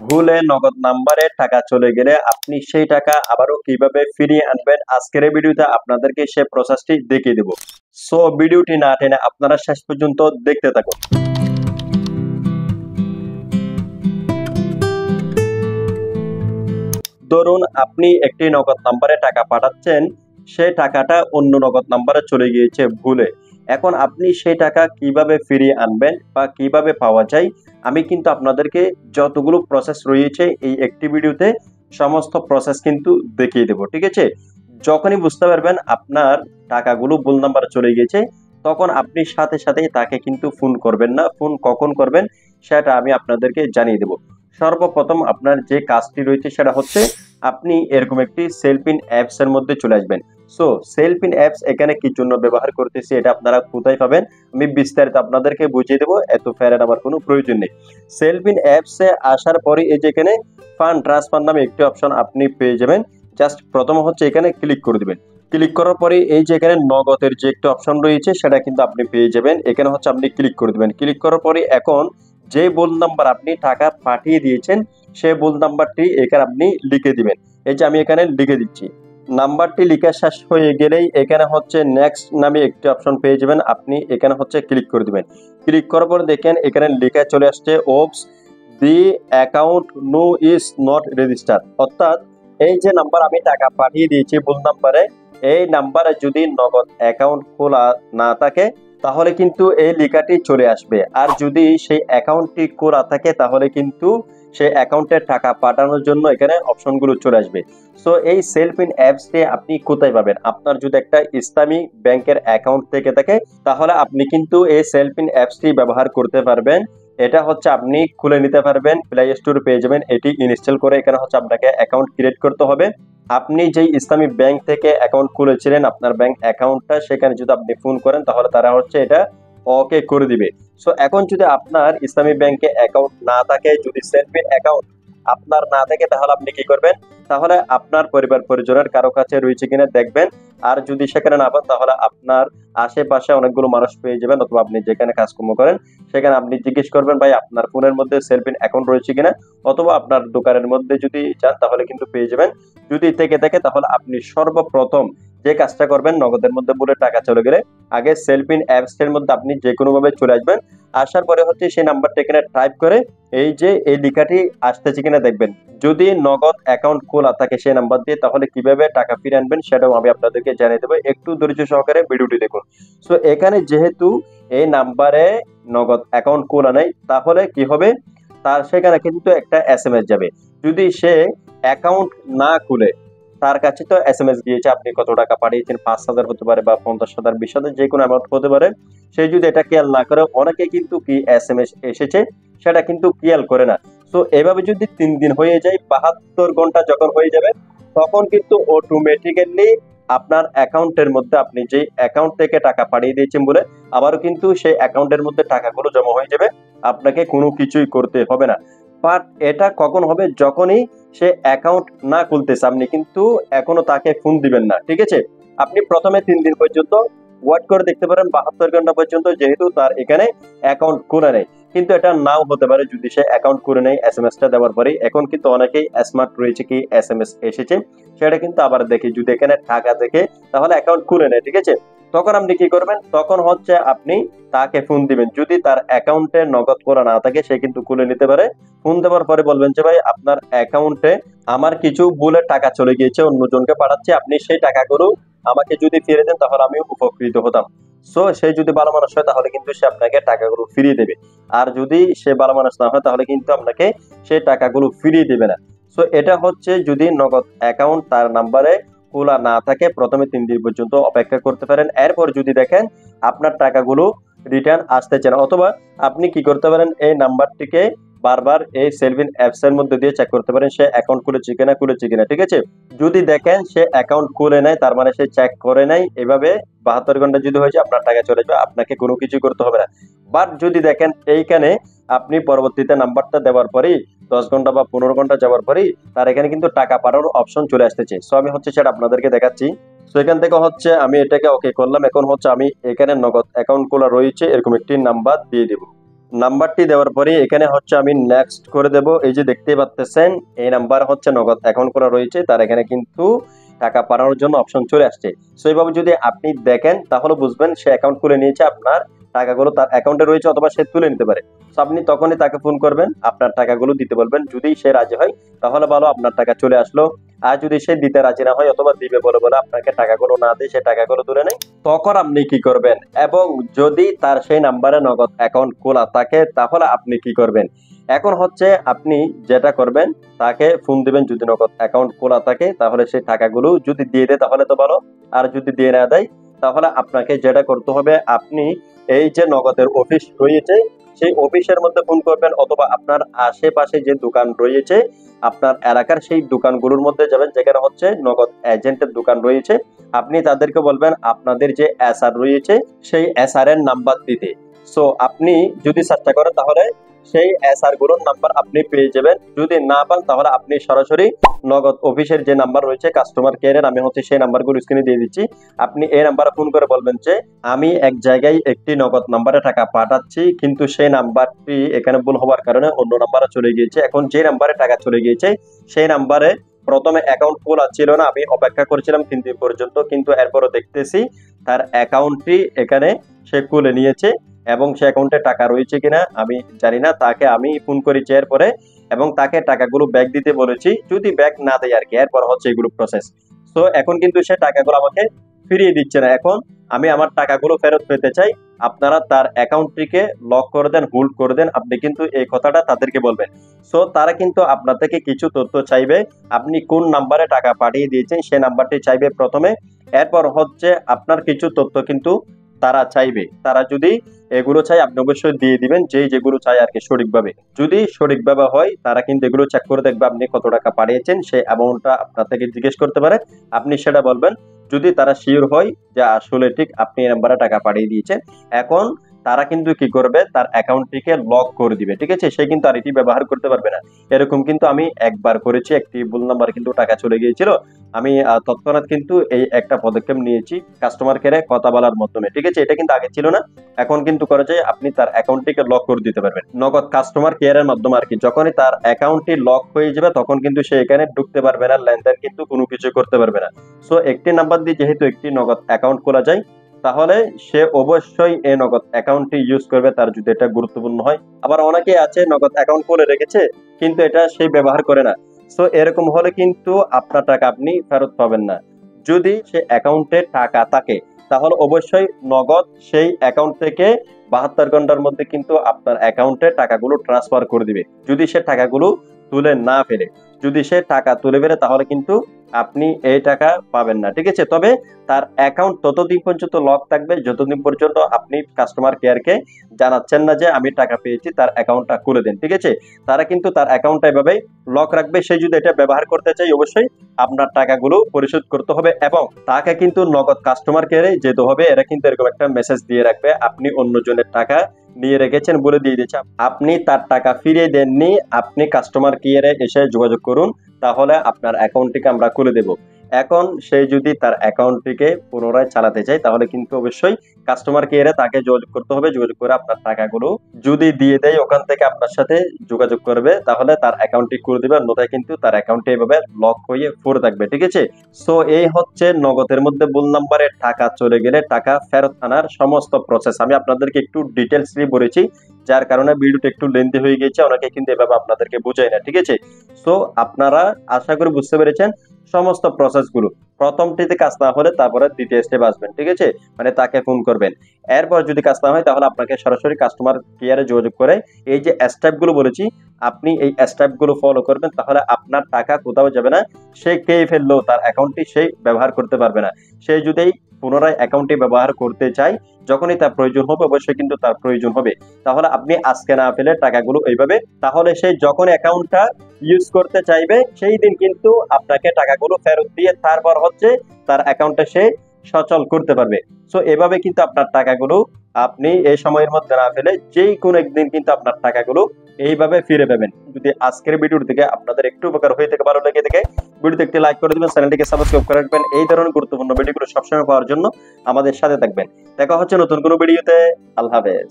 ভুলে নগদ নাম্বারে টাকা চলে গেলে আপনি সেই টাকা আবারও কিভাবে ফিরিয়ে আনবেন আজকের এই ভিডিওতে আপনাদেরকে সেই প্রসেসটি দেখিয়ে দেব। সো ভিডিওটি না টেনে আপনারা শেষ পর্যন্ত দেখতে থাকুন। ধরুন আপনি একটি নগদ নাম্বারে টাকা পাঠাচ্ছেন, সেই টাকাটা অন্য নগদ নাম্বারে চলে গিয়েছে ভুলে। এখন আপনি সেই টাকা কিভাবে ফিরিয়ে আনবেন বা কিভাবে পাওয়া যায়, আমি কিন্তু আপনাদেরকে যতগুলো প্রসেস রয়েছে এই একটি ভিডিওতে সমস্ত প্রসেস কিন্তু দেখিয়ে দেব, ঠিক আছে? যখনই বুঝতে পারবেন আপনার টাকাগুলো ভুল নাম্বারে চলে গিয়েছে, তখন আপনি সাথে সাথেই তাকে কিন্তু ফোন করবেন না। ফোন কখন করবেন সেটা আমি আপনাদেরকে জানিয়ে দেব। সর্বপ্রথম আপনার যে কাজটি রয়েছে সেটা হচ্ছে আপনি এরকম একটি সেলফিন অ্যাপস এর মধ্যে চলে আসবেন। সো সেলফিন অ্যাপস এখানে কি জন্য ব্যবহার করতেছি, এটা আপনারা কোথায় পাবেন আমি বিস্তারিত আপনাদেরকে বুঝিয়ে দেবো, এত ফেরার আমার কোনো প্রয়োজন নেই। সেলফিন অ্যাপসে আসার পরে এই যে এখানে ফান্ড ট্রান্সফার নামে একটি অপশন আপনি পেয়ে যাবেন। জাস্ট প্রথম হচ্ছে এখানে ক্লিক করে দিবেন। ক্লিক করার পরে এই যে এখানে নগদের যে একটা অপশন রয়েছে সেটা কিন্তু আপনি পেয়ে যাবেন। এখানে হচ্ছে আপনি ক্লিক করে দিবেন। ক্লিক করার পরে এখন যে ভুল নাম্বার আপনি টাকা পাঠিয়ে দিয়েছেন সেই ভুল নাম্বারটি এখানে আপনি লিখে দিবেন। এই যে আমি এখানে লিখে দিচ্ছি। নাম্বারটি লেখা শেষ হয়ে গেলেই এখানে হচ্ছে নেক্সট নামে একটি অপশন পেয়ে যাবেন। আপনি এখানে হচ্ছে ক্লিক করে দিবেন। ক্লিক করার পরে দেখেন এখানে লেখা চলে আসছে oops the account no is not register. অর্থাৎ এই যে নাম্বার আমি টাকা পাঠিয়ে দিয়েছি ভুল নাম্বারে, এই নাম্বারে যদি নগদ অ্যাকাউন্ট খোলা না থাকে তাহলে কিন্তু এই লেখাটি চলে আসবে। আর যদি সেই অ্যাকাউন্টটি খোলা থাকে তাহলে কিন্তু সেই অ্যাকাউন্টে টাকা পাঠানোর জন্য এখানে অপশনগুলো চলে আসবে। সো এই সেলফিন অ্যাপসটি আপনি কোথায় পাবেন? আপনার যদি একটা ইসলামী ব্যাংকের অ্যাকাউন্ট থেকে থাকে তাহলে আপনি কিন্তু এই সেলফিন অ্যাপসটি ব্যবহার করতে পারবেন। এটা হচ্ছে আপনি খুলে নিতে পারবেন, প্লে স্টোরে পেয়ে যাবেন। এটি ইনস্টল করে এখানে হচ্ছে আপনাকে অ্যাকাউন্ট ক্রিয়েট করতে হবে। আপনি যেই ইসলামী ব্যাংক থেকে অ্যাকাউন্ট খুলেছিলেন আপনার ব্যাংক অ্যাকাউন্টটা, সেখানে যদি আপনি ফোন করেন তাহলে তারা হচ্ছে এটা ওকে করে দিবে। সো এখন যদি আপনার ইসলামী ব্যাংকে অ্যাকাউন্ট না থাকে, যদি সেলফিন অ্যাকাউন্ট আপনার না থাকে তাহলে আপনি কি করবেন? তাহলে আপনার পরিবার পরিজনের কারো কাছে রয়েছে কিনা দেখবেন। আর যদি সেখানে না পান তাহলে আপনার আশেপাশে অনেকগুলো মানুষ পেয়ে যাবেন, অথবা আপনি যেখানে কাজকর্ম করেন সেখানে আপনি জিজ্ঞেস করবেন ভাই আপনার ফোনের মধ্যে সেলফিন অ্যাকাউন্ট রয়েছে কিনা, অথবা আপনার দোকানের মধ্যে যদি যান তাহলে কিন্তু পেয়ে যাবেন। যদি থেকে থাকে তাহলে আপনি সর্বপ্রথম যে কাজটা করবেন, নগদের মধ্যে বলে টাকা চলে গেলে আগে সেলফিন অ্যাপস এর মধ্যে আপনি যে কোনো ভাবে চলে আসবেন। আসার পরে হচ্ছে সেই নাম্বারটা এখানে টাইপ করে এই যে এই লেখাটি আসতেছে কিনা দেখবেন। যদি নগদ অ্যাকাউন্ট খোলা থাকে সেই নাম্বার দিয়ে তাহলে কিভাবে টাকা ফিরে আনবেন সেটাও আমি আপনাদেরকে জানিয়ে দেবো। একটু ধৈর্য সহকারে ভিডিওটি দেখুন। সো এখানে যেহেতু এই নাম্বারে নগদ অ্যাকাউন্ট খোলা নেই তাহলে কি হবে, তার সেখানে কিন্তু একটা এসএমএস যাবে। যদি সে অ্যাকাউন্ট না খুলে, তার কাছে তো এসএমএস গিয়েছে আপনি কত টাকা পাঠিয়েছেন, 5,000 হতে পারে বা 50,000 20,000 যে কোনো অ্যামাউন্ট হতে পারে। সে যদি এটা খেয়াল না করে, অনেকে কিন্তু কি এসএমএস এসেছে সেটা কিন্তু খেয়াল করে না। তো এভাবে যদি 3 দিন হয়ে যায়, 72 ঘন্টা যখন হয়ে যাবে তখন কিন্তু অটোমেটিক্যালি আপনার অ্যাকাউন্টের মধ্যে আপনি যে অ্যাকাউন্ট থেকে টাকা পাঠিয়ে দিয়েছেন বলে আবারও কিন্তু সেই অ্যাকাউন্টের মধ্যে টাকাগুলো জমা হয়ে যাবে। আপনাকে কোনো কিছুই করতে হবে না। বাট এটা কখন হবে? যখনই সে অ্যাকাউন্ট না খুলতেছে, আপনি কিন্তু এখনো তাকে ফোন দিবেন না, ঠিক আছে? আপনি প্রথমে 3 দিন পর্যন্ত ওয়েট করে দেখতে পারেন, 72 ঘন্টা পর্যন্ত, যেহেতু তার এখানে অ্যাকাউন্ট খুলে নেই। কিন্তু এটা নাও হতে পারে যদি সে অ্যাকাউন্ট করে নেই এসএমএসটা দেওয়ার পরে। এখন কিন্তু অনেকেই স্মার্ট রয়েছে কি এসএমএস এসেছে সেটা কিন্তু আবার দেখে, যদি এখানে টাকা দেখে তাহলে অ্যাকাউন্ট খুলে নেয়, ঠিক আছে? তখন আপনি কি করবেন? তখন হচ্ছে আপনি তাকে ফোন দিবেন। যদি তার অ্যাকাউন্টে নগদ করা না থাকে সে কিন্তু খুলে নিতে পারে। ফোন দেওয়ার পরে বলবেন যে ভাই আপনার অ্যাকাউন্টে আমার কিছু ভুলে টাকা চলে গিয়েছে, অন্যজনকে পাঠাচ্ছি, আপনি সেই টাকাগুলো আমাকে যদি ফিরে দেন তাহলে আমি উপকৃত হতাম। সো সে যদি ভালো মানুষ হয় তাহলে কিন্তু সে আপনাকে টাকাগুলো ফিরিয়ে দেবে। আর যদি সে ভালো মানুষ না হয় তাহলে কিন্তু আপনাকে সেই টাকাগুলো ফিরিয়ে দেবে না। সো এটা হচ্ছে যদি নগদ অ্যাকাউন্ট তার নাম্বারে খোলা না থাকে, প্রথমে 3 দিন পর্যন্ত অপেক্ষা করতে পারেন। এরপর যদি দেখেন আপনার টাকাগুলো রিটার্ন আসতেছে না, অথবা আপনি কি করতে পারেন, এই নাম্বারটিকে বারবার এই সেলফিন অ্যাপস এর মধ্যে দিয়ে চেক করতে পারেন সে অ্যাকাউন্ট খুলেছে কিনা, ঠিক আছে? যদি দেখেন সে অ্যাকাউন্ট খুলে নাই তার মানে সে চেক করে নাই, এভাবে 72 ঘন্টা যদি হয়ে যায় আপনার টাকা চলে যাবে, আপনাকে কোনো কিছু করতে হবে না। বাট যদি দেখেন এইখানে আপনি পরবর্তীতে নাম্বারটা দেওয়ার পরেই 10 ঘন্টা বা 15 ঘন্টা যাওয়ার পরেই তার এখানে কিন্তু টাকা পাঠানোর অপশন চলে আসতেছে। সো আমি হচ্ছে সেটা আপনাদেরকে দেখাচ্ছি। সো এখান থেকে হচ্ছে আমি এটাকে ওকে করলাম। এখন হচ্ছে আমি এখানে নগদ অ্যাকাউন্ট খোলা রয়েছে এরকম একটি নাম্বার দিয়ে দিব। নাম্বারটি দেওয়ার পরে এখানে হচ্ছে আমি নেক্সট করে দেব। এই যে দেখতেই পাচ্ছেন এই নাম্বার হচ্ছে নগদ অ্যাকাউন্ট করা রয়েছে, তার এখানে কিন্তু টাকা পাঠানোর জন্য অপশন চলে আসছে। সো এইভাবে যদি আপনি দেখেন তাহলে বুঝবেন সে অ্যাকাউন্ট খুলে নিয়েছে, আপনার টাকাগুলো তার অ্যাকাউন্টে রয়েছে অথবা সে তুলে নিতে পারে। সো আপনি তখনই তাকে ফোন করবেন, আপনার টাকাগুলো দিতে বলবেন। যদি সে রাজি হয় তাহলে ভালো, আপনার টাকা চলে আসলো। আর যদি সে দিতে রাজি না হয় অথবা দিবে বলে বলে আপনাকে টাকাগুলো না দিয়ে সে টাকাগুলো তুলে নেয়, তখন আপনি কি করবেন? এবং যদি তার সেই নাম্বারে নগদ অ্যাকাউন্ট খোলা থাকে তাহলে আপনি কি করবেন? এখন হচ্ছে আপনি যেটা করবেন, তাকে ফোন দিবেন। যদি নগদ অ্যাকাউন্ট খোলা থাকে তাহলে সেই টাকাগুলো যদি দিয়ে দেয় তাহলে তো ভালো, আর যদি দিয়ে না দেয় তাহলে আপনাকে যেটা করতে হবে, আপনি এই যে নগদের অফিস রয়েছে সেই অফিসের মধ্যে ফোন করবেন, অথবা আপনার আশেপাশে যে দোকান রয়েছে আপনার এলাকার সেই দোকানগুলোর মধ্যে যাবেন যেখানে হচ্ছে নগদ এজেন্টের দোকান রয়েছে। আপনি তাদেরকে বলবেন আপনাদের যে এসআর রয়েছে সেই এসআর এর নাম্বার দিতে। সো আপনি যদি চেষ্টা করেন তাহলে সেই এসআর গুলোর নাম্বার আপনি পেয়ে যাবেন। যদি না পান তাহলে আপনি সরাসরি নগদ অফিসের যে নাম্বার রয়েছে কাস্টমার কেয়ারের, আমি হচ্ছে সেই নাম্বারগুলো স্ক্রিনে দিয়ে দিচ্ছি। আপনি এই নাম্বারে ফোন করে বলবেন যে আমি এক জায়গায় একটি নগদ নাম্বারে টাকা পাঠাচ্ছি, কিন্তু সেই নাম্বারটি এখানে ভুল হওয়ার কারণে অন্য নাম্বারে চলে গিয়েছে। এখন যে নাম্বারে টাকা চলে গিয়েছে সেই নাম্বারে প্রথমে অ্যাকাউন্ট খোলা ছিল না, আমি অপেক্ষা করেছিলাম কিন্তু এ পর্যন্ত, কিন্তু এরপরও দেখতেছি তার অ্যাকাউন্টটি এখানে সে খুলে নিয়েছে এবং সে অ্যাকাউন্টে টাকা রয়েছে কিনা আমি জানি না। তাকে আমি ফোন করেছি এরপরে এবং তাকে টাকাগুলো ব্যাক দিতে বলেছি। যদি ব্যাক না দেয় আর কি, এরপর হচ্ছে এগুলো প্রসেস। তো এখন কিন্তু সে টাকাগুলো আমাকে ফিরিয়ে দিচ্ছে না। এখন আমি আমার টাকাগুলো ফেরত পেতে চাই, আপনারা তার অ্যাকাউন্টটিকে লক করে দেন, হোল্ড করে দেন। আপনি কিন্তু এই কথাটা তাদেরকে বলবেন। সো তারা কিন্তু আপনার থেকে কিছু তথ্য চাইবে, আপনি কোন নাম্বারে টাকা পাঠিয়ে দিয়েছেন সে নাম্বারটি চাইবে প্রথমে। এরপর হচ্ছে আপনার কিছু তথ্য কিন্তু তারা চাইবে। তারা যদি এগুলো চাই আপনি অবশ্যই দিয়ে দিবেন, যেগুলো চাই আর কি সঠিকভাবে। যদি সঠিকভাবে হয় তারা কিন্তু এগুলো চেক করে দেখবে আপনি কত টাকা পাঠিয়েছেন, সেই অ্যামাউন্টটা আপনার থেকে জিজ্ঞেস করতে পারে, আপনি সেটা বলবেন। যদি তারা শিওর হয় যে আসলে ঠিক আপনি এই নাম্বারে টাকা পাঠিয়ে দিয়েছেন, এখন তারা কিন্তু কি করবে, তার অ্যাকাউন্টটিকে লক করে দিবে। ঠিক আছে, সে কিন্তু আর এটি ব্যবহার করতে পারবে না। এরকম কিন্তু আমি একবার করেছি, একটি ভুল নাম্বার কিন্তু টাকা চলে গিয়েছিল। আমি তৎক্ষণাৎ কিন্তু এই একটা পদক্ষেপ নিয়েছি কাস্টমার কেয়ারে কথা বলার মাধ্যমে। ঠিক আছে, এটা কিন্তু আগে ছিল না, এখন কিন্তু করা যায়। আপনি তার অ্যাকাউন্টটিকে লক করে দিতে পারবেন নগদ কাস্টমার কেয়ারের মাধ্যমে আর কি। যখনই তার অ্যাকাউন্টটি লক হয়ে যাবে তখন কিন্তু সে এখানে ঢুকতে পারবে না, লেনদেন কিন্তু কোনো কিছু করতে পারবে না। সো একটি নাম্বার দিয়ে যেহেতু একটি নগদ অ্যাকাউন্ট খোলা যায়, তাহলে সে অবশ্যই এই নগদ অ্যাকাউন্টটি ইউজ করবে তার যদি এটা গুরুত্বপূর্ণ হয়। আবার অনেকে আছে নগদ অ্যাকাউন্ট খুলে রেখেছে কিন্তু এটা সে ব্যবহার করে না। সো এরকম হলে কিন্তু আপনার টাকা আপনি ফেরত পাবেন না। যদি সে অ্যাকাউন্টে টাকা থাকে তাহলে অবশ্যই নগদ সেই অ্যাকাউন্ট থেকে 72 ঘন্টার মধ্যে কিন্তু আপনার অ্যাকাউন্টে টাকাগুলো ট্রান্সফার করে দিবে। যদি সে টাকাগুলো তুলে না ফেলে, যদি সে টাকা তুলে ফেলে তাহলে কিন্তু আপনি এই টাকা পাবেন না। ঠিক আছে, তবে তার অ্যাকাউন্ট ততদিন পর্যন্ত লক থাকবে যতদিন পর্যন্ত আপনি কাস্টমার কেয়ারকে জানাচ্ছেন না যে আমি টাকা পেয়েছি, তার অ্যাকাউন্টটা খুলে দেন। ঠিক আছে, তারা কিন্তু তার অ্যাকাউন্টটা এভাবে লক রাখবে। সে যদি এটা ব্যবহার করতে চাই অবশ্যই আপনার টাকাগুলো পরিশোধ করতে হবে এবং তাকে কিন্তু নগদ কাস্টমার কেয়ারে যেতে হবে। এরা কিন্তু এরকম একটা মেসেজ দিয়ে রাখবে আপনি অন্যজনের টাকা নিয়ে রেখেছেন বলে দিয়ে দিচ্ছে, আপনি তার টাকা ফিরিয়ে দেননি, আপনি কাস্টমার কেয়ারে এসে যোগাযোগ করুন, তাহলে আপনার অ্যাকাউন্টটিকে আমরা খুলে দেব। এখন সে যদি তার অ্যাকাউন্টটিকে পুনরায় চালাতে চায় তাহলে কিন্তু অবশ্যই কাস্টমার কেয়ারে তাকে যোগাযোগ করতে হবে। যোগাযোগ করে আপনার টাকাগুলো যদি দিয়ে দেয় ওখান থেকে আপনার সাথে যোগাযোগ করবে, তাহলে তার অ্যাকাউন্টটি করে দিবে, অন্যথায় কিন্তু তার অ্যাকাউন্টে এভাবে লক হয়ে পড়ে থাকবে। ঠিক আছে, সো এই হচ্ছে নগদের মধ্যে ভুল নাম্বারে টাকা চলে গেলে টাকা ফেরত আনার সমস্ত প্রসেস। আমি আপনাদেরকে একটু ডিটেলসলি বলেছি, যার কারণে ভিডিওটা একটু লেন্থি হয়ে গেছে, অনেকে কিন্তু এভাবে আপনাদেরকে বোঝায় না। ঠিক আছে, সো আপনারা আশা করি বুঝতে পেরেছেন সমস্ত প্রসেস গুলো। প্রথমটিতে কাজ না হলে তারপরে দ্বিতীয় স্টেপ আসবেন। ঠিক আছে, মানে তাকে ফোন করবেন। এরপর যদি কাজ না হয় তাহলে আপনাকে সরাসরি কাস্টমার কেয়ারে যোগাযোগ করে এই যে স্টেপ গুলো বলেছি আপনি এই স্টেপ গুলো ফলো করবেন, তাহলে আপনার টাকা কোথাও যাবে না। সে খেয়ে ফেললেও তার অ্যাকাউন্টটি সে ব্যবহার করতে পারবে না। সে যদি পুনরায় অ্যাকাউন্টটি ব্যবহার করতে চায়, যখনই তার প্রয়োজন হবে অবশ্যই কিন্তু তার প্রয়োজন হবে, তাহলে আপনি আজকে না পেলে টাকাগুলো এইভাবে, তাহলে সে যখন অ্যাকাউন্টটা ইউজ করতে চাইবে সেই দিন কিন্তু আপনাকে টাকাগুলো ফেরত দিয়ে তারপর হচ্ছে তার অ্যাকাউন্টে সে সচল করতে পারবে। সো এভাবে কিন্তু আপনার টাকাগুলো আপনি এই সময়ের মধ্যে না ফেলে যে কোনো একদিন কিন্তু আপনার টাকাগুলো এইভাবে ফিরে পাবেন। যদি আজকের ভিডিওর থেকে আপনাদের একটু উপকার হয়ে থাকে, ভালো লেগে থাকে, ভিডিওতে একটি লাইক করে দিবেন, চ্যানেলটিকে সাবস্ক্রাইব করে রাখবেন। এই ধরনের গুরুত্বপূর্ণ ভিডিওগুলো সবসময় পাওয়ার জন্য আমাদের সাথে থাকবেন। দেখা হচ্ছে নতুন কোনো ভিডিওতে। আল্লাহ হাফেজ।